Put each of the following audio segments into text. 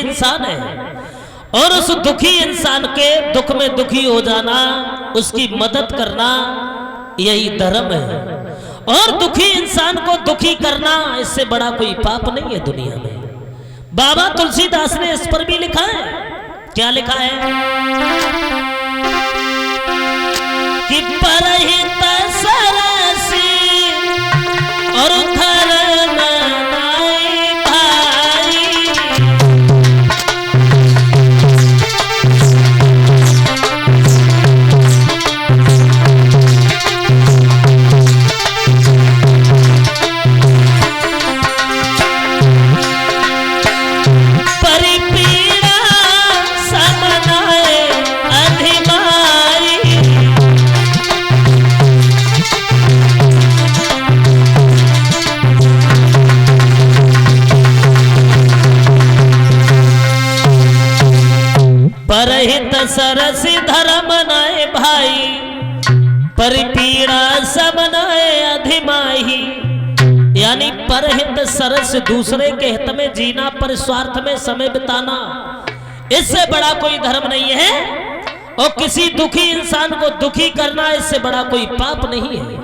इंसान है और उस दुखी इंसान के दुख में दुखी हो जाना, उसकी मदद करना, यही धर्म है। और दुखी इंसान को दुखी करना, इससे बड़ा कोई पाप नहीं है दुनिया में। बाबा तुलसीदास ने इस पर भी लिखा है। क्या लिखा है कि परहित सरसी और धर्म नाई भाई, परिपीड़ा समनाए अधिमाई, परहित सरसी धर्म नाय भाई, परिपीड़ा समनाए अधिमाही। यानी परहित सरस, दूसरे के हित में जीना, पर स्वार्थ में समय बिताना, इससे बड़ा कोई धर्म नहीं है। और किसी दुखी इंसान को दुखी करना, इससे बड़ा कोई पाप नहीं है।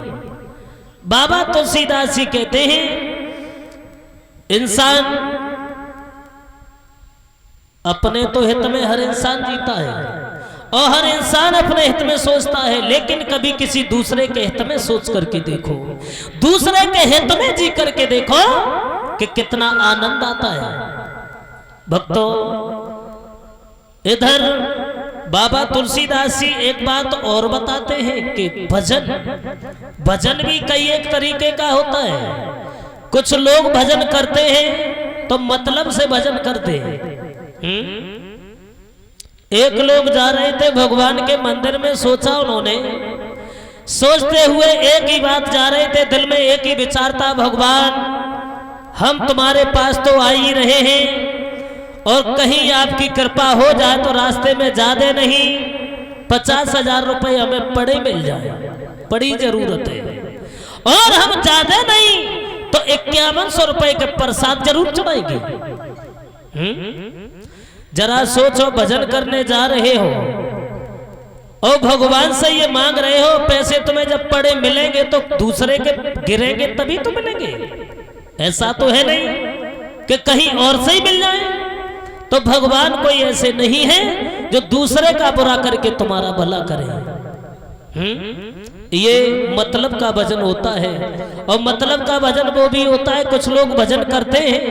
बाबा तुलसीदास जी कहते हैं इंसान अपने तो हित में हर इंसान जीता है और हर इंसान अपने हित में सोचता है, लेकिन कभी किसी दूसरे के हित में सोच करके देखो, दूसरे के हित में जी करके देखो कि कितना आनंद आता है। भक्तों, इधर बाबा तुलसीदास जी एक बात और बताते हैं कि भजन भी कई एक तरीके का होता है। कुछ लोग भजन करते हैं तो मतलब से भजन करते हैं। एक लोग जा रहे थे भगवान के मंदिर में, सोचा उन्होंने, सोचते हुए एक ही बात जा रहे थे, दिल में एक ही विचार था, भगवान हम तुम्हारे पास तो आ ही रहे हैं और कहीं आपकी कृपा हो जाए तो रास्ते में ज्यादा नहीं 50,000 रुपए हमें पड़े मिल जाए, बड़ी जरूरत है, और हम ज्यादा नहीं तो 5100 रुपए के प्रसाद जरूर चढ़ाएंगे। जरा सोचो, भजन करने जा रहे हो और भगवान से ये मांग रहे हो, पैसे तुम्हें जब पड़े मिलेंगे तो दूसरे के गिरेंगे तभी तो मिलेंगे। ऐसा तो है नहीं कि कहीं और से ही मिल जाए। तो भगवान कोई ऐसे नहीं है जो दूसरे का बुरा करके तुम्हारा भला करे। ये मतलब का भजन होता है। और मतलब का भजन वो भी होता है, कुछ लोग भजन करते हैं,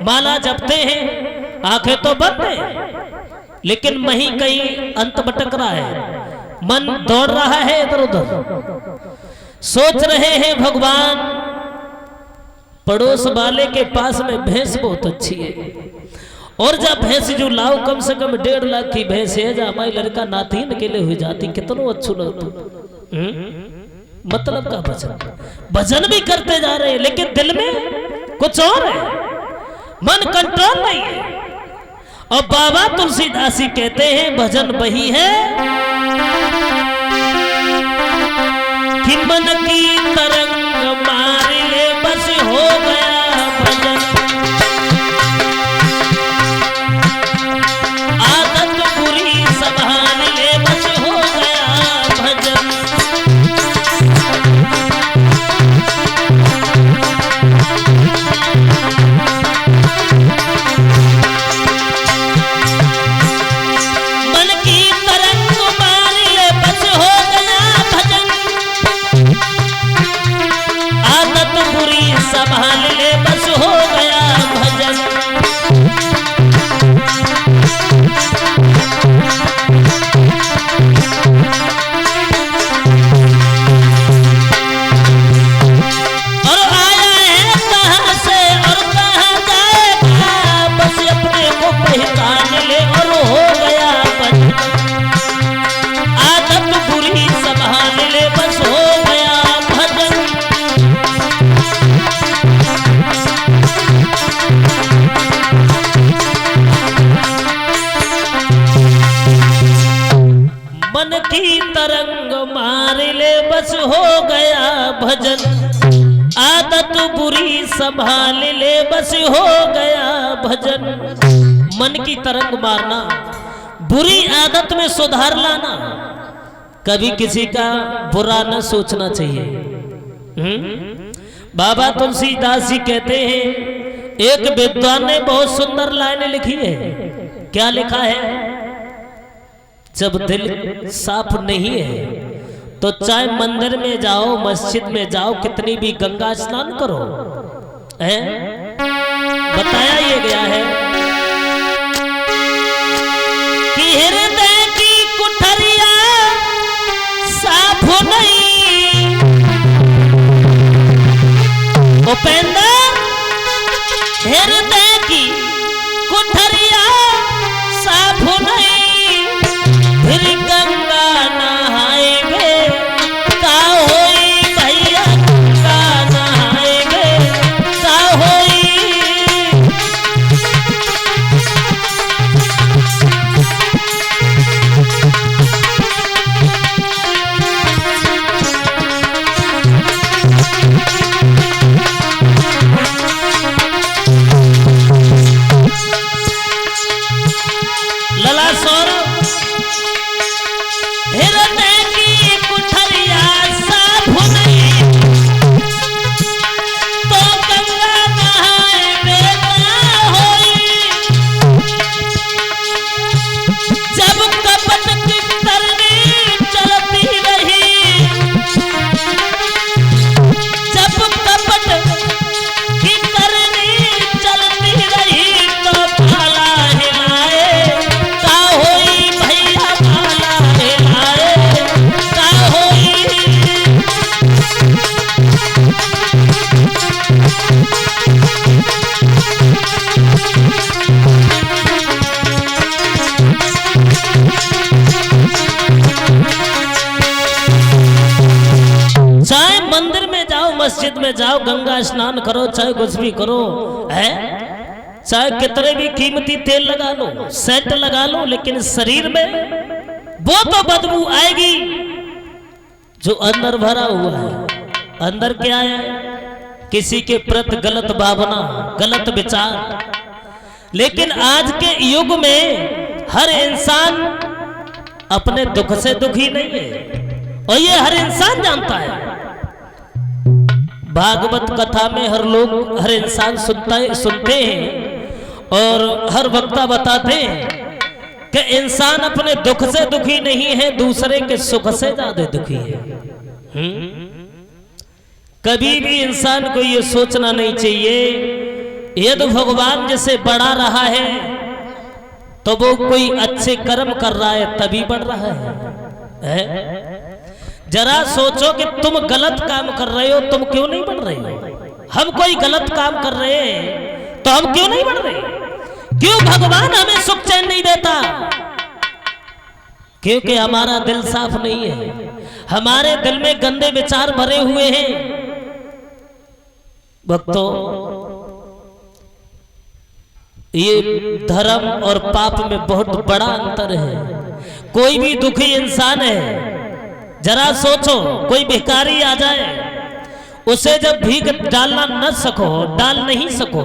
माला जपते हैं, आंखें तो बंद है, लेकिन वहीं कहीं अंत भटक रहा है, मन दौड़ रहा है इधर उधर, सोच रहे हैं भगवान पड़ोस वाले के पास में भैंस बहुत अच्छी है, और जब भैंस जो लाओ कम से कम 1.5 लाख की भैंस है, जब हमारी लड़का नातीन के लिए हुई जाती, कितना अच्छू लगता। मतलब का भजन भी करते जा रहे हैं, लेकिन दिल में कुछ और है, मन कंट्रोल नहीं है। और बाबा तुलसीदास जी कहते हैं भजन वही है कि मन की तरंग मार ले बस हो गया भजन, आदत बुरी संभाल ले बस हो गया भजन। संभाल ले बस हो गया भजन। और आया है कहां से और कहां जाएगा, बस अपने को पहचान ले और हो गया भजन। आदत बुरी संभाल ले बस हो गया भजन। मन की तरंग मार ले बस हो गया भजन, आदत बुरी संभाल ले बस हो गया भजन। मन की तरंग मारना, बुरी आदत में सुधार लाना, कभी किसी का बुरा न सोचना चाहिए। बाबा तुलसीदास जी कहते हैं, एक विद्वान ने बहुत सुंदर लाइनें लिखी है। क्या लिखा है? जब दिल साफ नहीं है तो चाहे मंदिर में जाओ, मस्जिद में जाओ, कितनी भी गंगा स्नान करो, है? बताया ये गया है कि हृदय की कुठरिया साफ नहीं। उपेंद्र, हृदय की कुठरिया साफ नहीं, फिर गंगा नहाएंगे का होई भैया, गंगा नहाएंगे का होई। लला सोर, हृदय की कुठरिया साफ नहीं तो गंगा नहाएंगे ना होई। जब कपट की करनी चलती रही, जब कपट की करनी चलती रही तो भाला हिलाए का होई भैया, भाला हिलाए का होई। चाहे मंदिर में जाओ, मस्जिद में जाओ, गंगा स्नान करो, चाहे कुछ भी करो, है? चाहे कितने भी कीमती तेल लगा लो, सेंट लगा लो, लेकिन शरीर में वो तो बदबू आएगी जो अंदर भरा हुआ है। अंदर क्या है? किसी के प्रति गलत भावना, गलत विचार। लेकिन आज के युग में हर इंसान अपने दुख से दुखी नहीं है, और ये हर इंसान जानता है। भागवत कथा में हर इंसान सुनते हैं, और हर वक्ता बताते हैं कि इंसान अपने दुख से दुखी नहीं है, दूसरे के सुख से ज्यादा दुखी है। कभी भी इंसान को ये सोचना नहीं चाहिए यदि भगवान जिसे बढ़ा रहा है तो वो कोई अच्छे कर्म कर रहा है तभी बढ़ रहा है? जरा सोचो कि तुम गलत काम कर रहे हो, तुम क्यों नहीं बढ़ रहे हो? हम कोई गलत काम कर रहे हैं तो हम क्यों नहीं बढ़ रहे? क्यों भगवान हमें सुख चैन नहीं देता? क्योंकि हमारा दिल साफ नहीं है, हमारे दिल में गंदे विचार भरे हुए हैं। भक्तों, ये धर्म और पाप में बहुत बड़ा अंतर है। कोई भी दुखी इंसान है, जरा सोचो, कोई भिखारी आ जाए, उसे जब भीख डालना न सको, डाल नहीं सको,